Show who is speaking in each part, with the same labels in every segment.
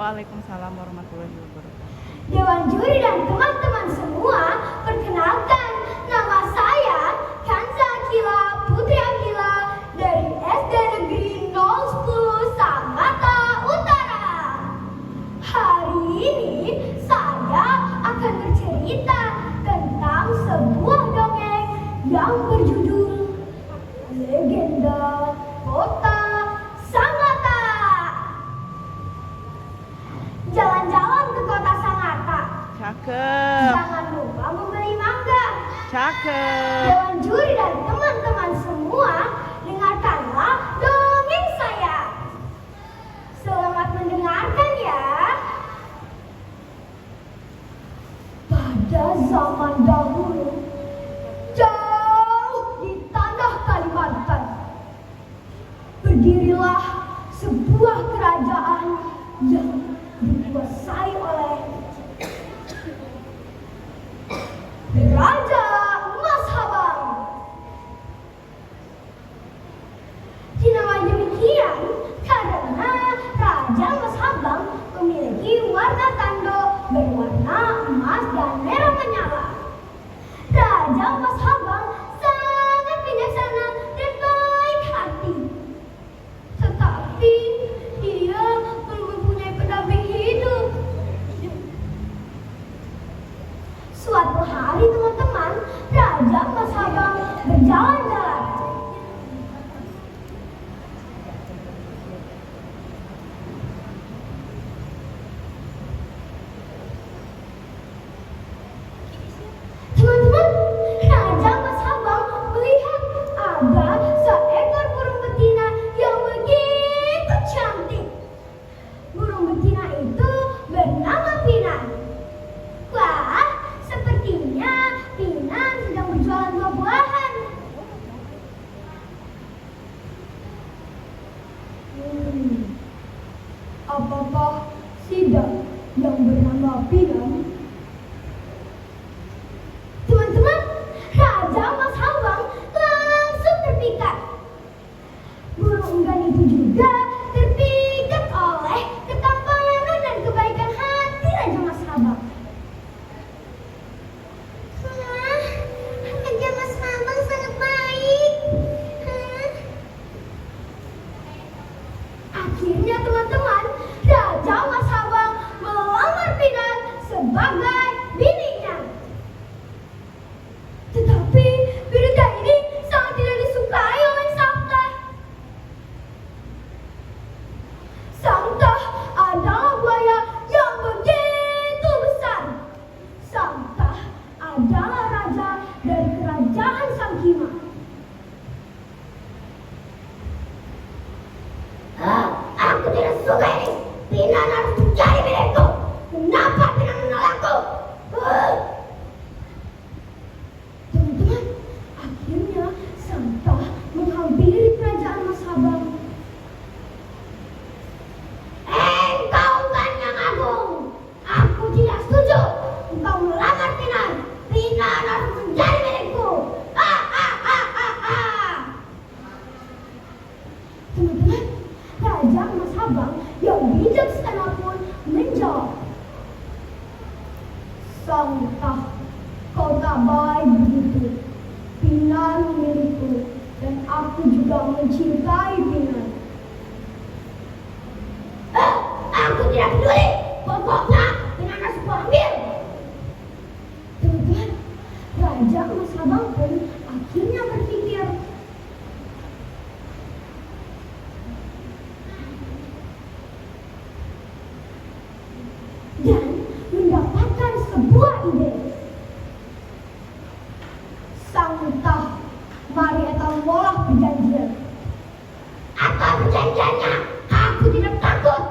Speaker 1: Waalaikumsalam warahmatullahi wabarakatuh.
Speaker 2: Dewan juri dan teman-teman semua, perkenalkan, nama saya Kanza Akila Putri Akila dari SD Negeri 010 Sangatta Utara. Hari ini saya akan bercerita tentang sebuah dongeng yang berjudul Legenda Kota Sangatta. Jalan-jalan ke kota Sangatta.
Speaker 1: Cakep.
Speaker 2: Jangan lupa membeli mangga.
Speaker 1: Cakep.
Speaker 2: Dewan juri dan teman-teman semua, dengarkanlah dongeng saya. Selamat mendengarkan ya. Pada zaman dahulu, jauh di tanah Kalimantan, berdirilah sebuah kerajaan yang dikuasai oleh Raja Mas Habang. Dinamai demikian karena Raja Mas Habang memiliki warna tanduk berwarna emas dan merah menyala. Raja Mas Habang sangat bijaksana dan baik hati. Tetapi dia belum mempunyai pendamping hidup. Suatu hari teman-teman, Raja Mas Habang berjalan-jalan. Teman-teman, Raja Mas Habang melihat ada seekor burung betina yang begitu cantik. Burung betina itu bernama Pinan. Wah, sepertinya Pinan sedang berjualan buah-buahan. Apakah sidang yang bernama Pinan? Teman-teman, Raja Mas Habang langsung terpikat. Burung enggan itu juga terpikat oleh ketampanan dan kebaikan hati Raja Mas Habang. Raja Mas Habang sangat baik. Akhirnya teman-teman, Raja Mas Habang melamar Pinan sebagai bininya. Tetapi berita ini sangat tidak disukai oleh Sangta. Sangta adalah buaya yang begitu besar. Sangta adalah raja dari kerajaan Sangkima. Aku tidak suka ini. Pinan harus mencari milikku. Kenapa Pinan menolakku? Teman-teman, akhirnya Sangta menghampiri kerajaan Mas Habang. Engkau kan yang agung. Aku tidak setuju. Engkau melamar Pinan. Pinan harus menjadi milikku. Teman-teman, Raja Mas Habang yang bijaksana pun menjawab, Sangta, kau tak baik begitu. Pinan milikku dan aku juga mencintai Pinan. Aku tidak peduli. Pokoknya Pinan harus kuambil. Teman-teman, Raja Mas Habang pun akhirnya berpikir, dan mendapatkan sebuah ide. Sangta, mari kita memulai perjanjian. Apa perjanjiannya? Aku tidak takut.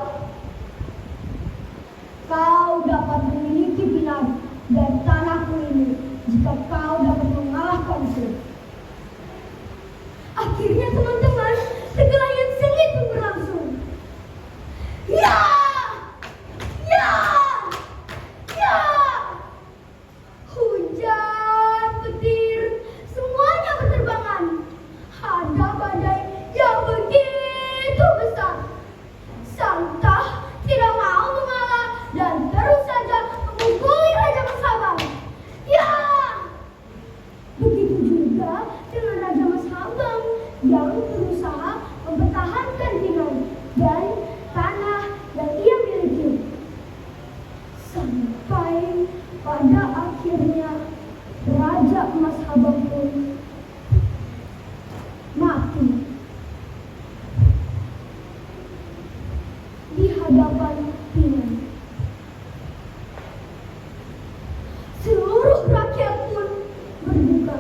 Speaker 2: Kau dapat memiliki Pinan dan tanahku ini jika kau dapat mengalahkanku. Akhirnya teman-teman, perkelahian sengit pun berlangsung. Ya! Ya! hadapan Pinan. Seluruh rakyat pun berduka.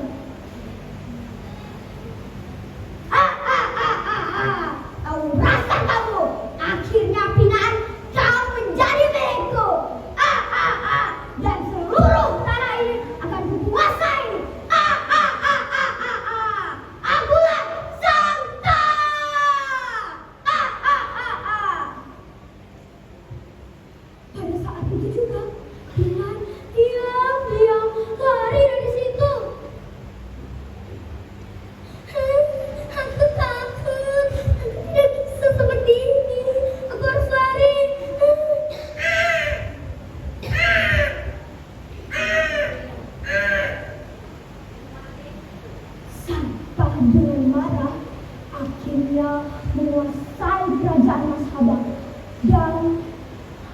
Speaker 2: Tahu rasa kamu, akhirnya Pinan kau menjadi milikku. Dan seluruh tanah ini akan kukuasai. Akulah Santa. Pada saat itu juga Pinan diam-diam lari dari situ. Aku takut, tidak bisa seperti ini. Aku harus lari. Sampah dengan marah akhirnya menguasai kerajaan Mashabang, dan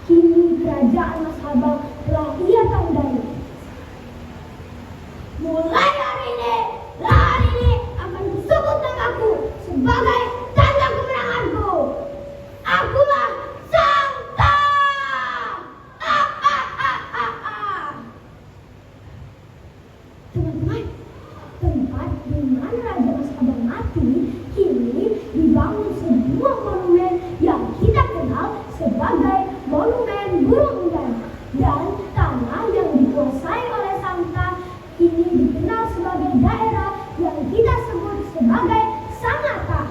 Speaker 2: kini kerajaan Mashabang telah ia tandai. Mulai hari ini akan disebut namaku sebagai tanda kemenanganku. Akulah Santa. Teman-teman, tempat di mana Raja Mashabang mati kini dibangun sebuah monumen yang kita kenal sebagai Monumen Burung Enggan, dan tanah yang dikuasai oleh Santa ini dikenal sebagai daerah yang kita sebut sebagai Sangatta.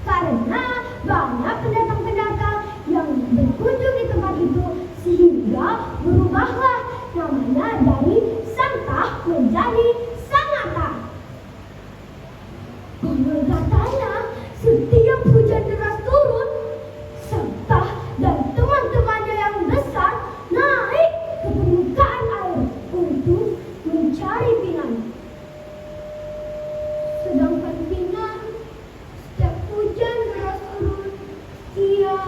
Speaker 2: Karena banyak pendatang-pendatang yang berkunjung di tempat itu, sehingga berubahlah namanya dari Santa menjadi Sangatta. Konon katanya setiap hujan deras turun, Santa dan teman-temannya yang besar naik ke permukaan air untuk mencari Pinan. Sedangkan Pinan, setiap hujan deras turun, dia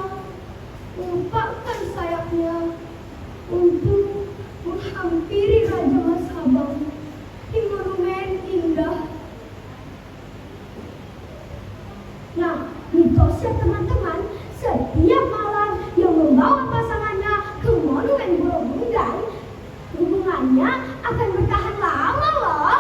Speaker 2: mengepakkan sayapnya untuk menghampiri Raja Mashabang di monumen indah. Nah, mitosnya teman-teman, setiap malam yang membawa pasangannya ke monumen Burung Enggan, hubungannya akan bertahan lama loh.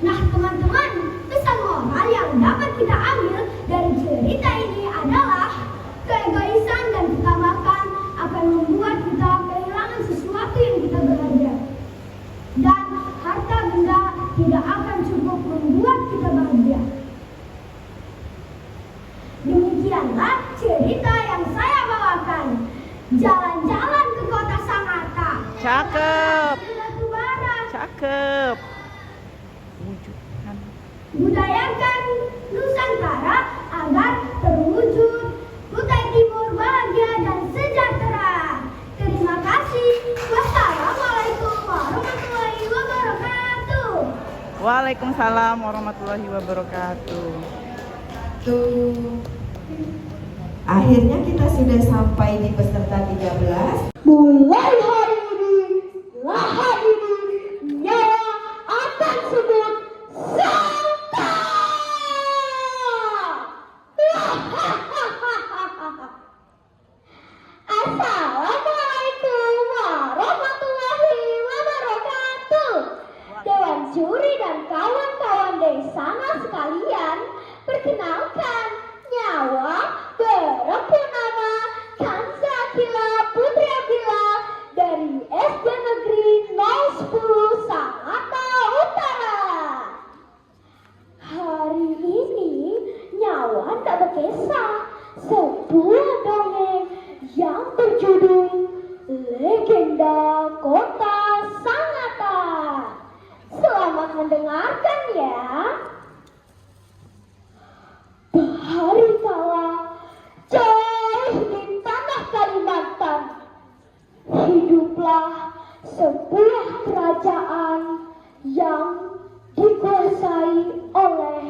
Speaker 2: Nah teman-teman, pesan moral yang dapat kita ambil dari cerita ini adalah keegoisan dan ketamakan akan membuat kita kehilangan sesuatu yang kita berharga, dan harta benda tidak akan cukup membuat kita bahagia. Demikianlah cerita yang saya bawakan. Jalan-jalan ke kota Sangatta.
Speaker 1: Cakep.
Speaker 2: Batubara.
Speaker 1: Cakep. Wujudkan.
Speaker 2: Budayakan Nusantara agar terwujud Kutai Timur bahagia dan sejahtera. Terima kasih. Wassalamualaikum warahmatullahi wabarakatuh.
Speaker 1: Waalaikumsalam warahmatullahi wabarakatuh.
Speaker 3: Akhirnya kita sudah sampai di peserta 13.
Speaker 2: Mulai hari ini, lahan ini, nyawa akan sebut Santa. Assalamualaikum warahmatullahi wabarakatuh. Dewan juri dan kawan-kawan Desana sekalian, perkenalkan, nyawa berempu nama Kanza Akila Putri Abdillah dari SD Negeri 010 Sangatta Utara. Hari ini nyawa tak berkisah sebuah dongeng yang berjudul Legenda Kota Sangatta. Selamat mendengarkan ya. Bahari kala jauh di tanah Kalimantan, hiduplah sebuah kerajaan yang dikuasai oleh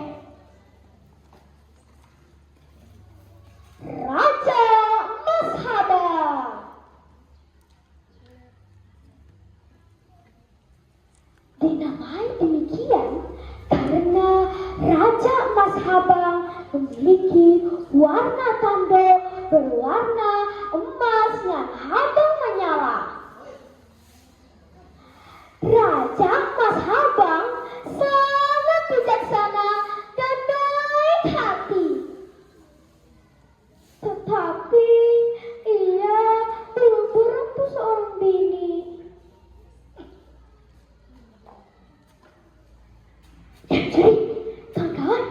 Speaker 2: Raja Mashabang. Dinamai demikian karena Raja Mashabang memiliki warna tanda Tetapi ia belum berempu seorang bini. Jadi, kawan-kawan,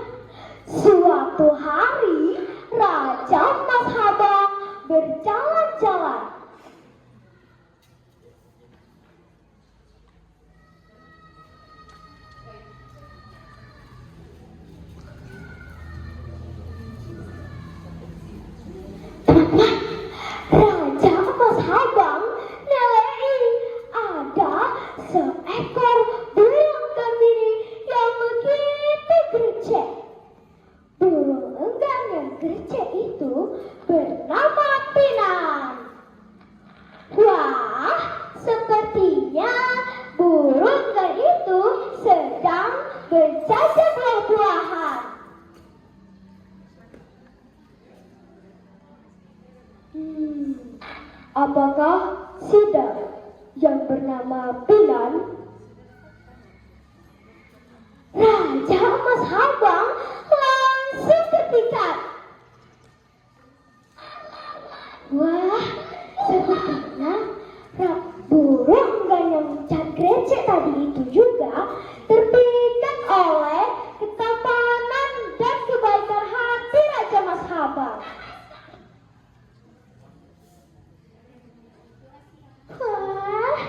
Speaker 2: suatu hari Raja Mas Habang berjalan-jalan. Raja Mas Habang nelei ada seekor burung kambing yang begitu gercep. Burung enggan yang gercep itu bernama Pinan. Wah, sepertinya burung enggan itu sedang berjajah buah-buahan. Apakah sidang yang bernama Pinan? Raja Mas Habang langsung terpikat. Wah, sepertinya burung yang grecek tadi itu juga terpikat oleh ketampanan dan kebaikan hati Raja Mas Habang. Wah,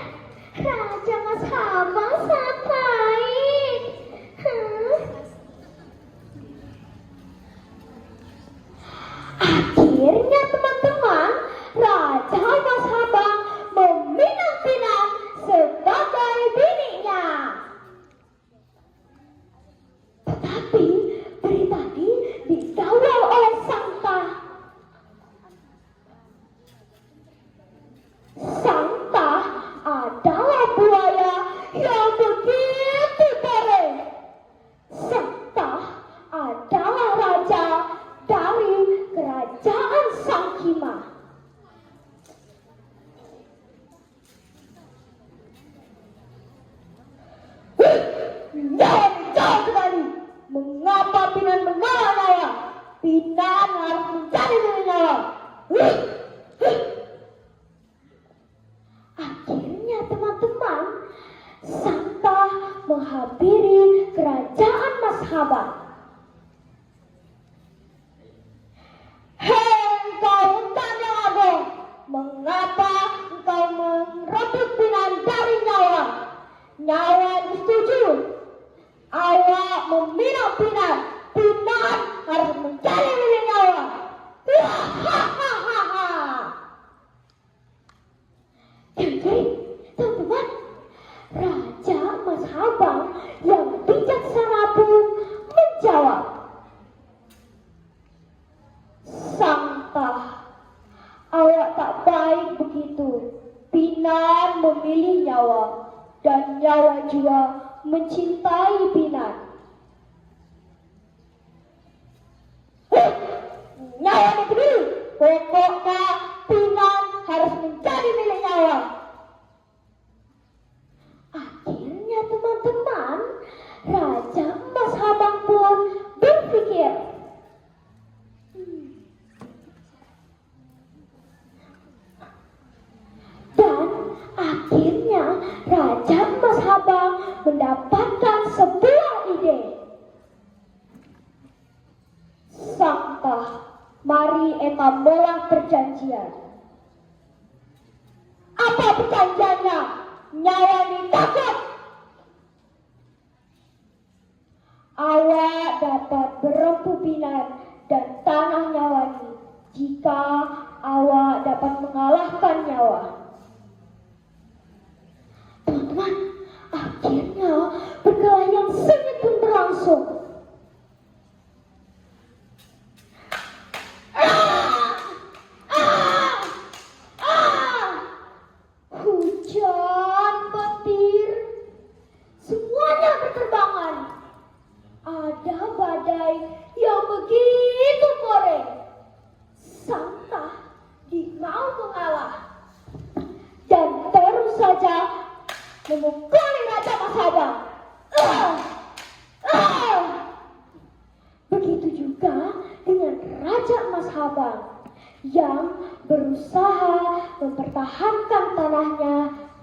Speaker 2: Raja Mas Habang sangat baik. Akhirnya teman-teman, Raja Mas Habang meminang Pinan sebagai bininya. Tetapi berita ini dikawal oleh Sangka. Sangka adalah buaya yang begitu tarik. Sangka adalah raja dari kerajaan Sangkima. Jauh sekali. Mengapa Pinan mengalah saya? Pinan harus mencari nyawa. Akhirnya teman-teman, Sangka menghampiri kerajaan Mas Habang. Hei engkau hutan yang agung, mengapa engkau merebut Pinan dari nyawa? Nyawa setuju. Awak meminang Pinan. Pinan harus mencari milik nyawa. Jadi, teman-teman, Raja Mas Habang yang bijaksana pun menjawab, Sangka, awak tak baik begitu. Pinan memilih nyawa, dan nyawa juga mencintai Pinan. Nyawa negeri, pokoknya Pinan harus menjadi milik nyawa. Akhirnya teman-teman, Raja Mas Habang pun berpikir, dan akhirnya Raja Mas Habang mendapatkan sebuah ide. Sangka, mari kita mulai perjanjian. Apa perjanjiannya? Nyawa ini takut. Awak dapat berempu Pinan dan tanah nyawa ini jika awak dapat mengalahkan nyawa. Teman-teman, akhirnya perkelahian sengit pun berlangsung. Hujan, petir, semuanya berterbangan. Ada badai yang begitu korek. Sangka mau mengalah dan terus saja memukuli Raja Mas Habang. Begitu juga dengan Raja Mas Habang. yang berusaha mempertahankan tanahnya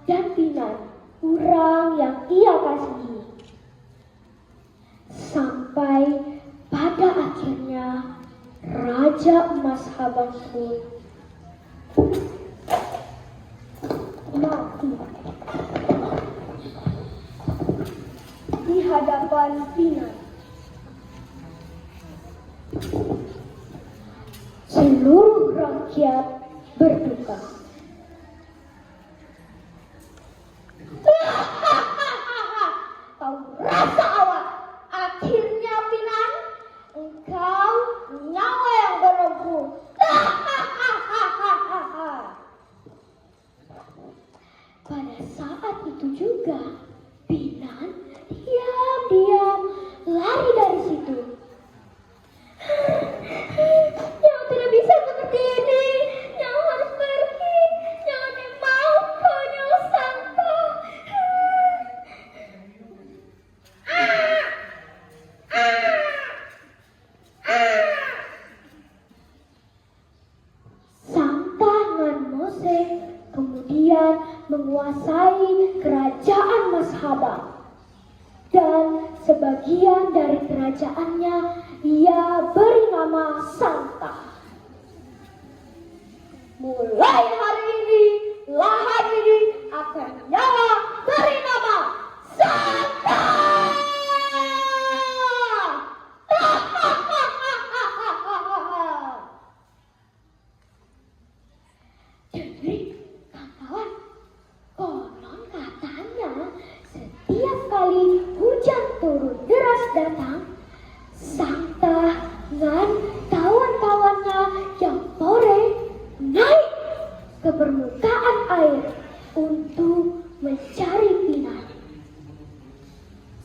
Speaker 2: dan Pinan, orang yang ia kasihi. Sampai pada akhirnya Raja Emas Habang pun mati di hadapan Pinan. Seluruh rakyat berduka. Kau rasa awak, akhirnya Pinan, engkau nyawa yang berempu. Pada saat itu juga, Pinan diam-diam lari dari situ. Yang tidak bisa seperti ini, yang harus pergi, jangan mau konyol Santa. Santa dan Mose kemudian menguasai kerajaan Mas Habang. Dan sebagian dari kerajaannya ia beri nama Santa. Mulai hari ini, lahan ini akan nyala beri nama Santa. Jadi, kawan, konon katanya setiap kali hujan turun deras datang, Santa dan kawan-kawannya yang sore naik ke permukaan air untuk mencari Pinan.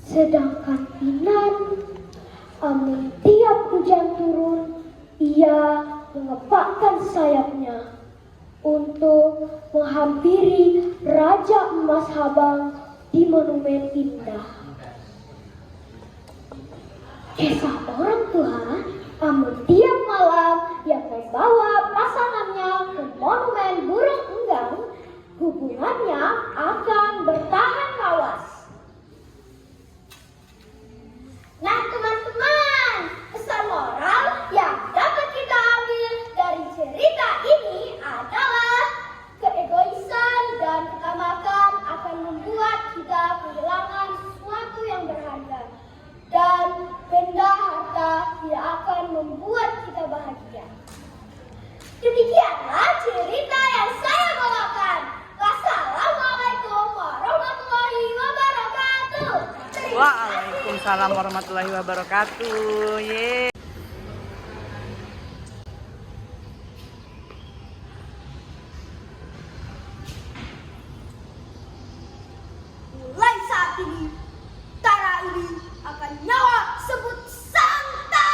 Speaker 2: Sedangkan Pinan, tiap hujan turun, ia mengepakkan sayapnya untuk menghampiri Raja Emas Habang di Monumen Indah. Kisah orang Tuhan, tiap malam yang membawa pasangannya ke Monumen Burung Enggang, hubungannya akan bertahan lawas. Nah teman-teman, pesan moral yang dapat kita ambil dari cerita ini adalah keegoisan dan ketamakan akan membuat kita kehilangan sesuatu yang berharga, dan benda harta tidak akan membuat kita bahagia. Demikianlah cerita yang saya bawakan. Wassalamualaikum warahmatullahi wabarakatuh.
Speaker 1: Waalaikumsalam warahmatullahi wabarakatuh. Yeay.
Speaker 2: Mulai saat ini, tanah ini akan nyawa sebut Santa.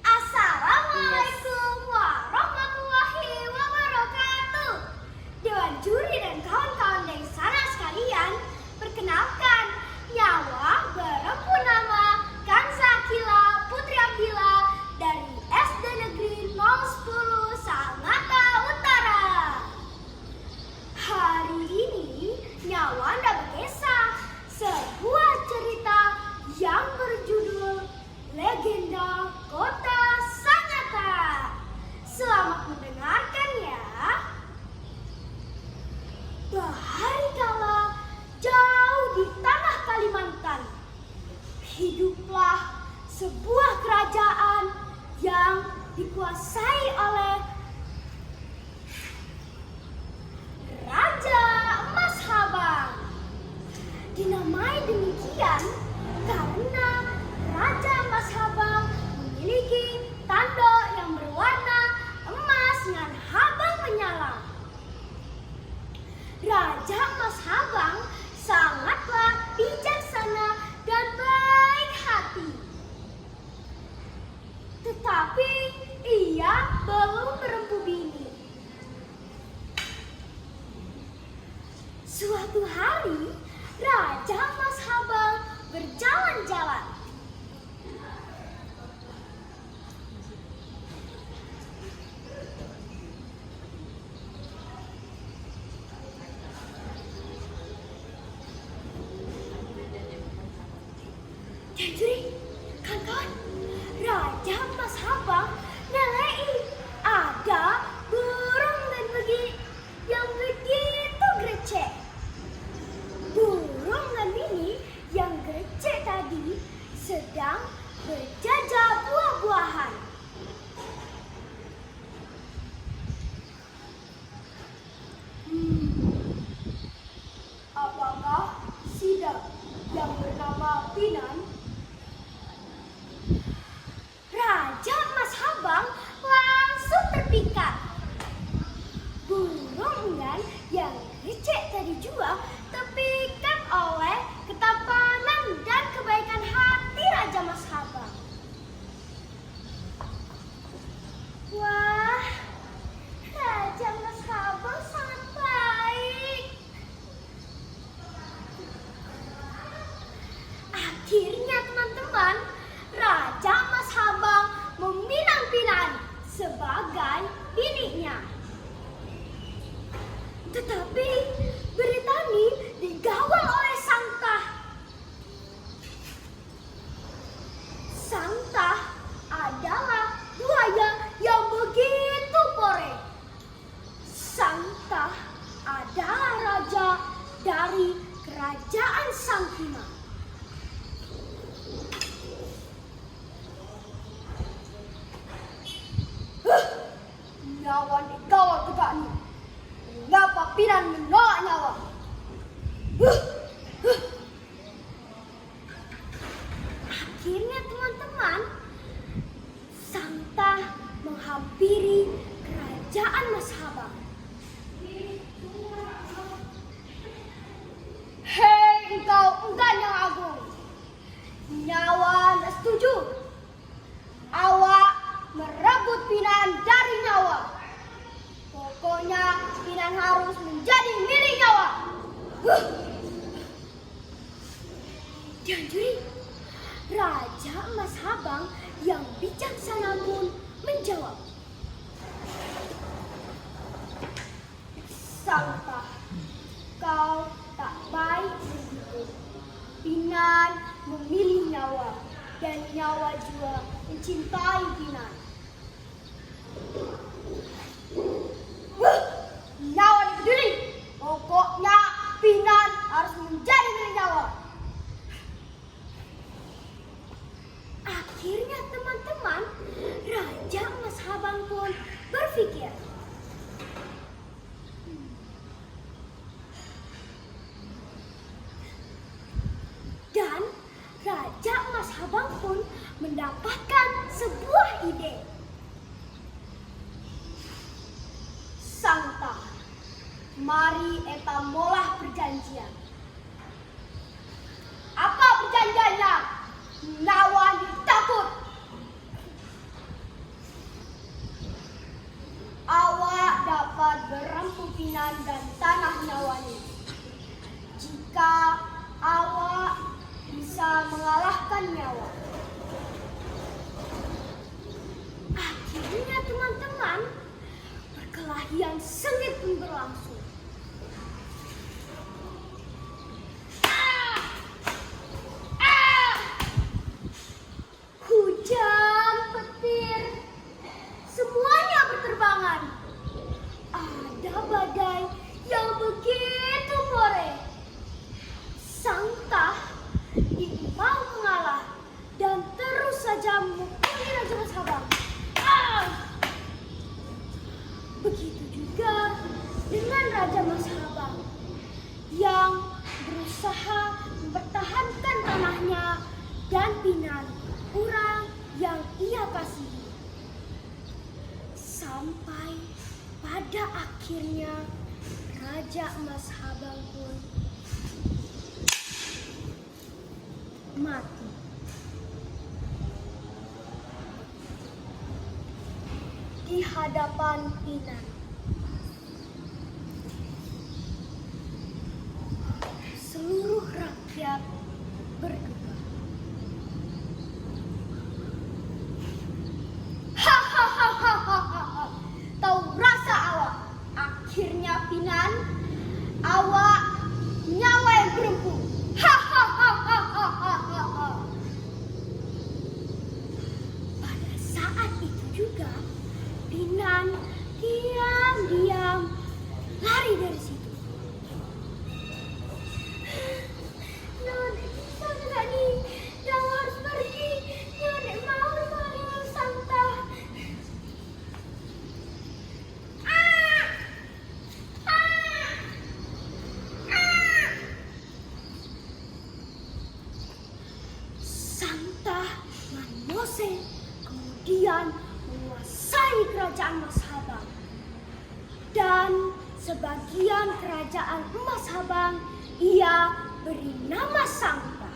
Speaker 2: Assalamualaikum warahmatullahi wabarakatuh. Dewan juri dan kawan-kawan dari sana sekalian, perkenalkan, nyawa berempu nama Kansakila Putri Abdillah dari SD Negeri 010 Sangatta Utara. Hari ini nyawa anda berkisah sebuah cerita yang berjudul Legenda Kota Sangatta. Selamat mendengarkan ya. Bahari kala jauh di tanah Kalimantan, hiduplah sebuah kerajaan yang dikuasai oleh Raja Emas Habang. Dinamai demikian karena Raja Emas Habang memiliki tanduk yang berwarna emas dengan habang menyala. Raja Emas Habang sangatlah bijaksana dan baik hati. Tetapi ia belum berempu bini. Suatu hari, Raja Emas Habang Jadi, kawan-kawan, Raja Mas Habang nyalain ada burung dan yang begitu grecek. Burung dan ini yang grecek tadi sedang berjajah buah-buahan. Apakah sidang yang bernama Pinan? Raja Mas Habang langsung terpikat. Burung enggan yang grecek tadi juga terpikat oleh ketampanan dan kebaikan hati Raja Mas Habang. Wah, Raja Mas Habang sangat baik. Akhirnya teman-teman, Raja Mas Habang meminang Pinan sebagai biniknya. Tetapi berita ini digawal oleh Sangtah. Sangtah adalah buaya yang begitu pore. Sangtah adalah raja dari kerajaan Sangkina. Nyawa digawal tegak ini. Mengapa Pinan menolak nyawa? Akhirnya teman-teman, Sangtah menghampiri kerajaan Mas Habang. Hei engkau enggan yang agung, nyawa tidak setuju. Awak merebut Pinan dari nyawa. Pokoknya Pinan harus menjadi milik nyawa. Dianjuri, Raja Mas Habang yang bijaksana pun menjawab. Sangtah, kau tak baik begitu. Pinan memilih nyawa dan nyawa juga mencintai Pinan. Nyawa dipeduli. Pokoknya Pinan harus menjadi milik nyawa. Akhirnya teman-teman, Raja Mas Habang pun berpikir. Dan Raja Mas Habang pun mendapatkan sebuah ide. Sangtah, mari eta molah perjanjian. Apa perjanjiannya? Nyawa ditakut. Awak dapat berempu Pinan dan tanah nyawanya jika awak bisa mengalahkan nyawa. Akhirnya teman-teman, perkelahian sengit pun berlangsung. Hujan, petir, semuanya berterbangan. Ada badai yang begitu more. Sangtah mau mengalah dan terus saja memukuli Raja Mas Habang. Begitu juga dengan Raja Mas Habang yang berusaha mempertahankan tanahnya dan Pinan, orang yang ia kasihi. Sampai pada akhirnya Raja Mas Habang pun mati. Di hadapan Pinan. Seluruh rakyat berduka. Hahaha. Tahu rasa awak? Akhirnya Pinan, awak nyawa yang berempu. Hahaha. Kose kemudian menguasai kerajaan Mas Habang. Dan sebagian kerajaan Mas Habang ia beri nama Sangta.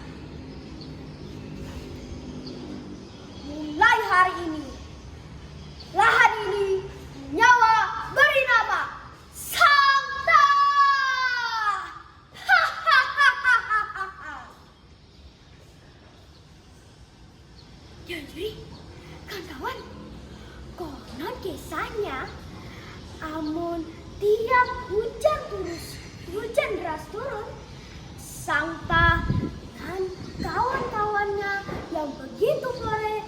Speaker 2: Mulai hari ini, lahan ini nyawa beri nama Sangta. Jadi, kawan-kawan, konon kisahnya, amun tiap hujan deras turun, Sangta dan kawan-kawannya yang begitu fore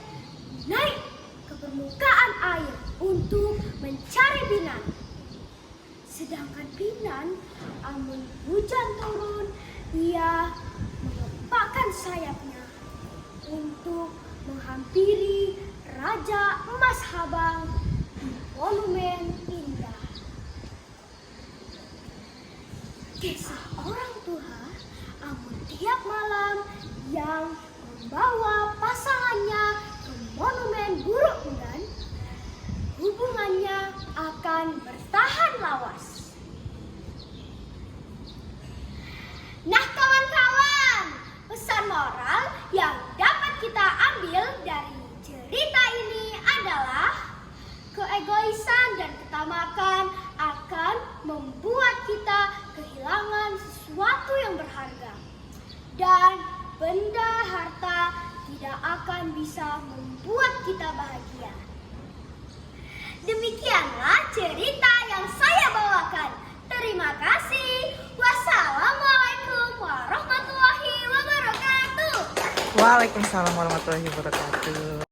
Speaker 2: naik ke permukaan air untuk mencari Binan. Sedangkan Binan, amun hujan turun, ia mengepakkan sayapnya untuk menghampiri Raja Mas Habang di monumen indah. Kisah orang tua amun tiap malam yang membawa pasangannya ke monumen burung Enggan, hubungannya akan bertahan lawas. Nah kawan-kawan, pesan moral yang dapat kita ambil dari cerita ini adalah keegoisan dan ketamakan akan membuat kita kehilangan sesuatu yang berharga. Dan benda harta tidak akan bisa membuat kita bahagia. Demikianlah cerita yang saya bawakan. Terima kasih. Wassalamualaikum warahmatullahi wabarakatuh.
Speaker 1: Waalaikumsalam warahmatullahi wabarakatuh.